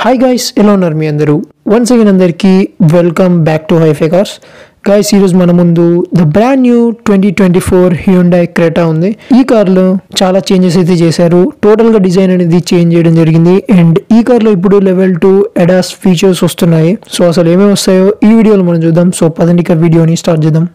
Hi guys, ఎలా ఉన్నారు మీ అందరూ? వన్స్ అగైన్ అందరికీ welcome back to hifi cars. Guys ఈరోజు మన ముందు the brand new 2024 Hyundai Creta ఉంది. ఈ కార్లో చాలా చేంజెస్ అయితే చేశారు. టోటల్గా డిజైన్ అనేది చేంజ్ చేయడం జరిగింది. అండ్ ఈ కార్లో ఇప్పుడు లెవెల్ 2 ADAS ఫీచర్స్ వస్తున్నాయి. సో అసలు ఏమేమి వస్తాయో ఈ వీడియోలో మనం చూద్దాం. సో పదండి ఇక వీడియోని స్టార్ట్ చేద్దాం.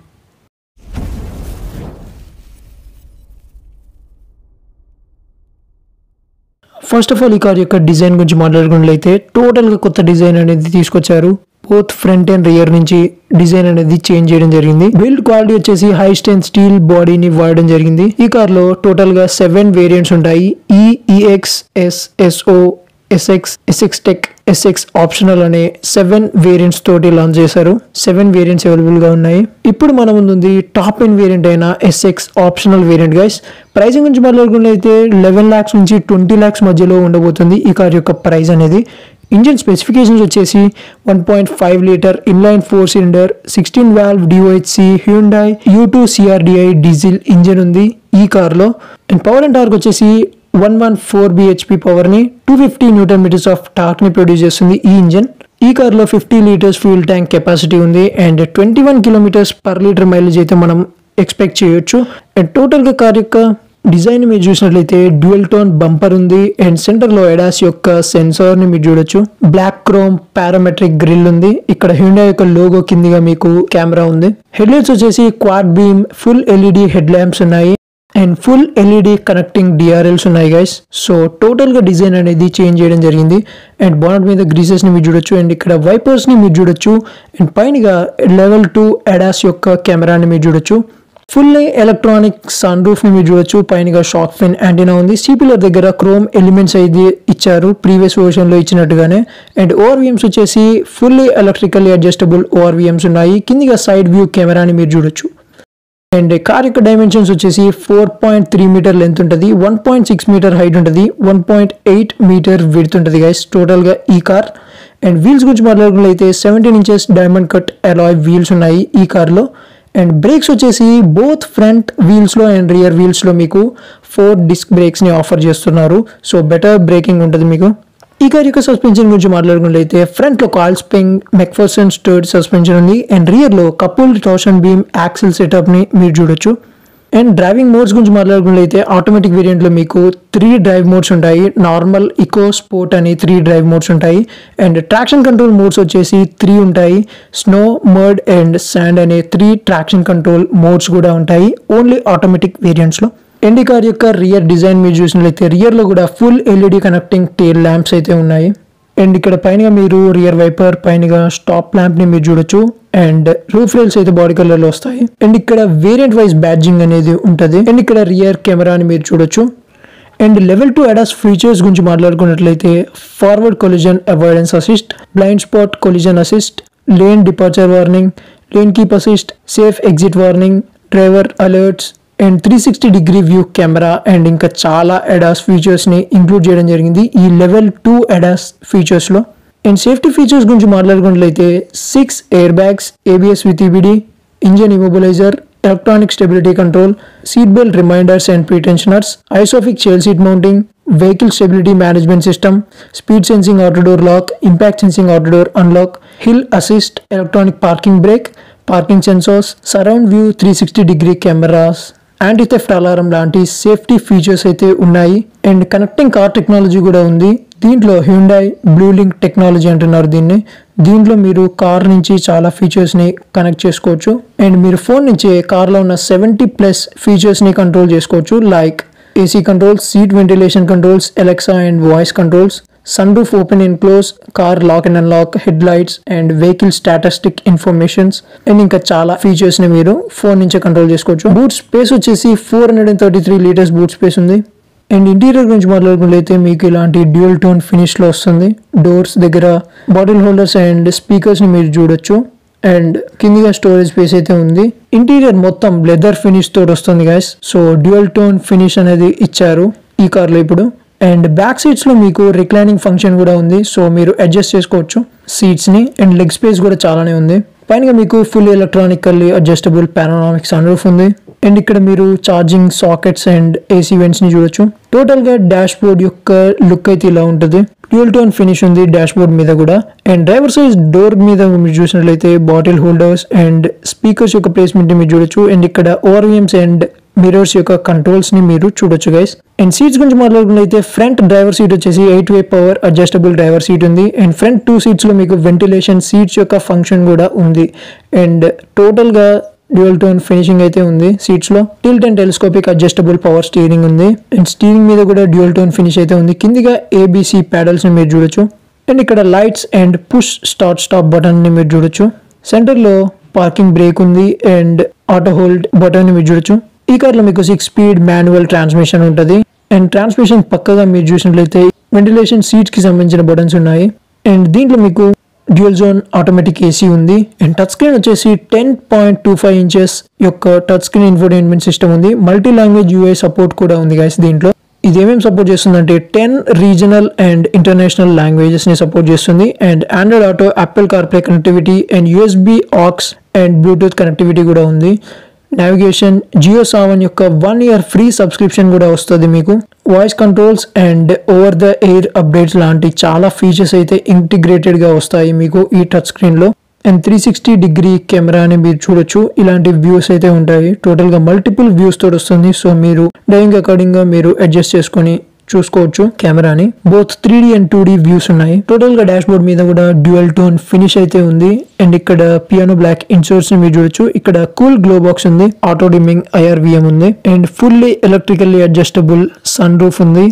ఫస్ట్ ఆఫ్ ఆల్ ఈ కార్ యొక్క డిజైన్ గురించి మాట్లాడుకున్నట్లయితే టోటల్గా కొత్త డిజైన్ అనేది తీసుకొచ్చారు. బోత్ ఫ్రంట్ అండ్ రియర్ నుంచి డిజైన్ అనేది చేంజ్ చేయడం జరిగింది. బిల్డ్ క్వాలిటీ వచ్చేసి హై స్ట్రెంత్ స్టీల్ బాడీని వాడడం జరిగింది. ఈ కార్ లో టోటల్ గా 7 వేరియంట్స్ ఉంటాయి. EX, SO, SX, SX Tech, SX optional అనే 7 వేరియంట్స్ తోటి లాంచ్ చేశారు. 7 వేరియంట్స్ అవైలబుల్ గా ఉన్నాయి. ఇప్పుడు మన ముందుంది టాప్ ఎండ్ వేరియంట్ అయిన SX optional variant guys. Pricing గురించి మాట్లాడుకున్నట్లయితే 11 lakhs నుంచి 20 lakhs మధ్యలో ఉండబోతుంది ఈ కార్ యొక్క ప్రైస్ అనేది. ఇంజిన్ స్పెసిఫికేషన్స్ వచ్చేసి 1.5 litre inline 4 cylinder 16 valve DOHC Hyundai U2 CRDI diesel engine ఉంది ఈ కార్లో. అండ్ పవర్ అండ్ టార్క్ వచ్చేసి 114 bhp పవర్ ని 250 Nm ఆఫ్ టార్క్ ని ప్రొడ్యూస్ చేస్తుంది ఈ ఇంజిన్. ఈ కార్ లో 50 లీటర్స్ ఫ్యూల్ ట్యాంక్ కెపాసిటీ ఉంది. అండ్ 21 km/లీటర్ మైలేజ్ అయితే మనం ఎక్స్పెక్ట్ చేయొచ్చు. అండ్ టోటల్ గా కార్ యొక్క డిజైన్ మీరు చూసినట్లయితే డ్యూయల్ టోన్ బంపర్ ఉంది. అండ్ సెంటర్ లో ADAS యొక్క సెన్సార్ ని మీరు చూడొచ్చు. బ్లాక్ క్రోమ్ పారామెట్రిక్ గ్రిల్ ఉంది. ఇక్కడ హ్యుండై యొక్క లోగో కిందిగా మీకు కెమెరా ఉంది. హెడ్ లైట్స్ వచ్చేసి quad beam full LED head lamps ఉన్నాయి. And full LED connecting DRLs ఉన్నాయి గైస్. సో టోటల్ గా డిజైన్ అనేది చేంజ్ చేయడం జరిగింది. అండ్ బానెట్ మీద గ్రీసెస్ ని మీరు చూడొచ్చు. అండ్ ఇక్కడ వైపర్స్ ని మీరు చూడొచ్చు. అండ్ పైనగా లెవెల్ 2 ADAS యొక్క కెమెరాని మీరు చూడొచ్చు. ఫుల్లీ ఎలక్ట్రానిక్ సన్ రూఫ్ ని మీరు చూడొచ్చు. పైనగా షాక్ ఫిన్ యాంటీనా ఉంది. సిపిలర్ దగ్గర క్రోమ్ ఎలిమెంట్స్ అయితే ఇచ్చారు ప్రీవియస్ వర్షన్ లో ఇచ్చినట్టుగానే. అండ్ ORVMs వచ్చేసి ఫుల్లీ ఎలక్ట్రికల్లీ అడ్జస్టబుల్ ORVMs ఉన్నాయి. కిందిగా సైడ్ వ్యూ కెమెరాని మీరు చూడొచ్చు. అండ్ కార్ యొక్క డైమెన్షన్స్ వచ్చేసి 4.3 మీటర్ లెంత్ ఉంటుంది, 1.6 మీటర్ హైట్ ఉంటుంది, 1.8 మీటర్ విడ్త్ ఉంటుంది గైస్ టోటల్ గా ఈ కార్. అండ్ వీల్స్ గురించి మాట్లాడుకున్నట్లయితే 17 inches diamond cut alloy wheels ఉన్నాయి ఈ కార్లో. అండ్ బ్రేక్స్ వచ్చేసి బోత్ ఫ్రంట్ వీల్స్ లో అండ్ రియర్ వీల్స్ లో మీకు 4 disc బ్రేక్స్ ని ఆఫర్ చేస్తున్నారు. సో బెటర్ బ్రేకింగ్ ఉంటుంది మీకు. ఈ కార్ యొక్క సస్పెన్షన్ గురించి మాట్లాడుకున్నట్లయితే ఫ్రంట్ లో కాల్ స్ప్రింగ్ మెక్ఫర్సన్ స్టర్డ్ సస్పెన్షన్ ఉంది. అండ్ రియర్ లో coupled torsion beam axle setup ని మీరు చూడొచ్చు. అండ్ డ్రైవింగ్ మోడ్స్ గురించి మాట్లాడుకున్నట్లయితే ఆటోమేటిక్ వేరియంట్ లో మీకు 3 డ్రైవ్ మోడ్స్ ఉంటాయి. నార్మల్, ఇకో, స్పోర్ట్ అని 3 డ్రైవ్ మోడ్స్ ఉంటాయి. అండ్ ట్రాక్షన్ కంట్రోల్ మోడ్స్ వచ్చేసి 3 ఉంటాయి. స్నో, మడ్ అండ్ శాండ్ అనే 3 ట్రాక్షన్ కంట్రోల్ మోడ్స్ కూడా ఉంటాయి ఓన్లీ ఆటోమేటిక్ వేరియంట్స్ లో. అండ్ ఈ కార్ యొక్క రియర్ డిజైన్ మీరు చూసినట్లయితే రియర్ లో కూడా full LED connecting tail lamps అయితే ఉన్నాయి. అండ్ ఇక్కడ పైన మీరు రియర్ వైపర్ పైనగా స్టాప్ ల్యాంప్ ని మీరు చూడొచ్చు. అండ్ రూఫ్ రైల్స్ అయితే బాడీ కలర్ లో వస్తాయి. అండ్ ఇక్కడ వేరియంట్ వైజ్ బ్యాడ్జింగ్ అనేది ఉంటుంది. అండ్ ఇక్కడ రియర్ కెమెరాని మీరు చూడొచ్చు. అండ్ లెవెల్ 2 ADAS ఫీచర్స్ గురించి మాట్లాడుకున్నట్లయితే forward collision avoidance assist, blind spot collision assist, lane departure warning, lane keep assist, safe exit warning, driver alerts and 360-degree view camera and ఇంకా చాలా ADAS ఫీచర్స్ ని include చేయడం జరిగింది ఈ level 2 ADAS features లో. And safety features గురించి మాట్లాడుకున్నట్లయితే 6 air bags, ABS with EBD, engine immobiliser, electronic stability control, seat belt reminders and pretensioners, ISOFIX child seat mounting, vehicle stability management system, speed sensing auto door lock, impact sensing auto door unlock, hill assist, electronic parking brake, parking sensors, surround view 360-degree cameras, anti theft alarm లాంటి safety features అయితే ఉన్నాయి. And connecting car technology కూడా ఉంది. దీంట్లో Hyundai blue link technology అంటున్నారు దీన్ని. దీంట్లో మీరు కార్ నుంచి చాలా ఫీచర్స్ ని కనెక్ట్ చేసుకోవచ్చు. అండ్ మీరు ఫోన్ నుంచి కార్లో ఉన్న 70+ ఫీచర్స్ ని కంట్రోల్ చేసుకోవచ్చు. Like AC controls, seat ventilation controls, Alexa and voice controls, sun roof open and close, car lock and unlock, head lights and vehicle statistic informations and ఇంకా చాలా features ని మీరు ఫోన్ నుంచే కంట్రోల్ చేసుకోవచ్చు. Boot space వచ్చేసి 433 litres boot space ఉంది. And interior గురించి మాట్లాడుకున్నట్లయితే మీకు ఇలాంటి డ్యూయల్ టోన్ ఫినిష్ లో వస్తుంది. డోర్స్ దగ్గర బాటిల్ హోల్డర్స్ అండ్ స్పీకర్స్ ని మీరు చూడొచ్చు. అండ్ కిందిగా స్టోరేజ్ స్పేస్ అయితే ఉంది. ఇంటీరియర్ మొత్తం లెదర్ ఫినిష్ తోటి వస్తుంది guys. So dual tone finish అనేది ఇచ్చారు ఈ కార్ లో ఇప్పుడు. అండ్ బ్యాక్ సీట్స్ లో మీకు రిక్లైనింగ్ ఫంక్షన్ కూడా ఉంది. సో మీరు అడ్జస్ట్ చేసుకోవచ్చు సీట్స్ ని. అండ్ లెగ్ స్పేస్ కూడా చాలానే ఉంది. పైన మీకు full electronically adjustable panoramic sun roof ఉంది. అండ్ ఇక్కడ మీరు charging sockets and AC vents ని చూడొచ్చు. టోటల్ గా డాష్ బోర్డ్ యొక్క లుక్ అయితే ఇలా ఉంటుంది. డ్యూయల్ టోన్ ఫినిష్ ఉంది డాష్ బోర్డ్ మీద కూడా. అండ్ డ్రైవర్ సైజ్ డోర్ మీద మీరు చూసినట్లయితే బాటిల్ హోల్డర్స్ అండ్ స్పీకర్స్ యొక్క ప్లేస్మెంట్ ని మీరు చూడొచ్చు. అండ్ ఇక్కడ ఓఆర్విఎమ్స్ అండ్ మిరర్స్ యొక్క కంట్రోల్స్ ని మీరు చూడొచ్చు గైస్. అండ్ సీట్స్ గురించి మాట్లాడుకున్నట్లయితే ఫ్రంట్ డ్రైవర్ సీట్ వచ్చేసి 8-way power adjustable driver seat ఉంది. అండ్ ఫ్రంట్ 2 సీట్స్ లో మీకు వెంటిలేషన్ సీట్స్ యొక్క ఫంక్షన్ కూడా ఉంది. అండ్ టోటల్ గా డ్యూయల్ టోన్ ఫినిషింగ్ అయితే ఉంది సీట్స్ లో. Tilt and telescopic adjustable power steering ఉంది. అండ్ స్టీరింగ్ మీద కూడా డ్యూయల్ టోన్ ఫినిష్ అయితే ఉంది. కిందిగా ABC ప్యాడల్స్ ని మీరు చూడొచ్చు. అండ్ ఇక్కడ lights and push start stop button ని మీరు చూడొచ్చు. సెంటర్ లో పార్కింగ్ బ్రేక్ ఉంది అండ్ ఆటో హోల్డ్ బటన్ ని మీరు చూడొచ్చు. ఈ కార్ లో మీకు 6-speed మాన్యువల్ ట్రాన్స్మిషన్ ఉంటుంది. అండ్ ట్రాన్స్మిషన్ పక్కగా మీరు చూసినట్లయితే వెంటిలేషన్ సీట్స్ కి సంబంధించిన బటన్స్ ఉన్నాయి. అండ్ దీంట్లో మీకు డ్యూయల్ జోన్ ఆటోమేటిక్ ఏసీ ఉంది. అండ్ టచ్ స్క్రీన్ వచ్చేసి 10.25 inches యొక్క టచ్ స్క్రీన్ ఇన్ఫోటైన్మెంట్ సిస్టమ్ ఉంది. మల్టీ లాంగ్వేజ్ UI సపోర్ట్ కూడా ఉంది గైస్ దీంట్లో. ఇది ఏమేమి సపోర్ట్ చేస్తుందంటే 10 రీజనల్ అండ్ ఇంటర్నేషనల్ లాంగ్వేజెస్ ని సపోర్ట్ చేస్తుంది. And Android auto, Apple CarPlay connectivity and USB aux and Bluetooth connectivity కూడా ఉంది. నావిగేషన్, జియో సావన్ యొక్క 1 year ఫ్రీ సబ్స్క్రిప్షన్ కూడా వస్తుంది మీకు. Voice controls and over the air updates లాంటి చాలా ఫీచర్స్ అయితే ఇంటిగ్రేటెడ్ గా వస్తాయి మీకు ఈ టచ్ స్క్రీన్ లో. అండ్ 360-degree కెమెరా అని మీరు చూడొచ్చు. ఇలాంటి వ్యూస్ అయితే ఉంటాయి. టోటల్ గా మల్టిపుల్ వ్యూస్ తోటి వస్తుంది. సో మీరు డ్రైవింగ్ అకార్డింగ్ గా మీరు అడ్జస్ట్ చేసుకొని చూసుకోవచ్చు కెమెరాని. Both 3D and 2D views ఉన్నాయి. టోటల్ గా డాష్ బోర్డ్ మీద కూడా డ్యూయల్ టోన్ ఫినిష్ అయితే ఉంది. అండ్ ఇక్కడ పియానో బ్లాక్ ఇన్సర్ట్స్ ని మీరు చూడొచ్చు. ఇక్కడ కూల్ గ్లో బాక్స్ ఉంది. ఆటో డిమ్మింగ్ IRVM ఉంది. And fully electrically adjustable sun roof ఉంది.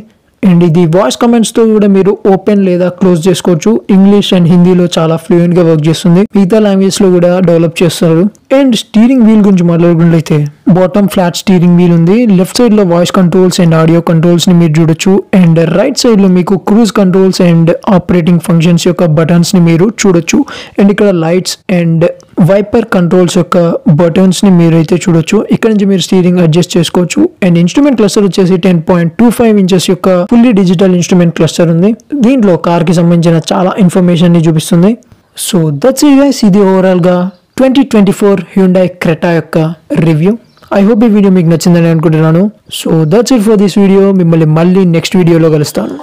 అండ్ ఇది వాయిస్ కమెంట్స్ తో కూడా మీరు ఓపెన్ లేదా క్లోజ్ చేసుకోవచ్చు. ఇంగ్లీష్ అండ్ హిందీలో చాలా ఫ్లూయెంట్ గా వర్క్ చేస్తుంది. మిగతా లాంగ్వేజ్ లో కూడా డెవలప్ చేస్తారు. అండ్ స్టీరింగ్ వీల్ గురించి మాట్లాడుకున్నట్లయితే బాటమ్ ఫ్లాట్ స్టీరింగ్ వీల్ ఉంది. లెఫ్ట్ సైడ్ లో voice controls and audio controls ని మీరు చూడొచ్చు. అండ్ రైట్ సైడ్ లో మీకు cruise controls and operating functions యొక్క బటన్స్ ని మీరు చూడొచ్చు. అండ్ ఇక్కడ లైట్స్ అండ్ వైపర్ కంట్రోల్స్ యొక్క బటన్స్ ని మీరైతే చూడొచ్చు. ఇక్కడ నుంచి మీరు స్టీరింగ్ అడ్జస్ట్ చేసుకోవచ్చు. అండ్ ఇన్స్ట్రుమెంట్ క్లస్టర్ వచ్చేసి 10.25 inches యొక్క ఫుల్లీ డిజిటల్ ఇన్స్ట్రుమెంట్ క్లస్టర్ ఉంది. దీంట్లో కార్ కి సంబంధించిన చాలా ఇన్ఫర్మేషన్ ని చూపిస్తుంది. So that's it guys. ఇది ఓవరాల్ గా 2024 హ్యుండై క్రెటా యొక్క రివ్యూ. ఐ హోప్ ఈ వీడియో మీకు నచ్చిందని అనుకుంటున్నాను. So that's it for this video. మిమ్మల్ని మళ్ళీ నెక్స్ట్ వీడియోలో కలుస్తాను.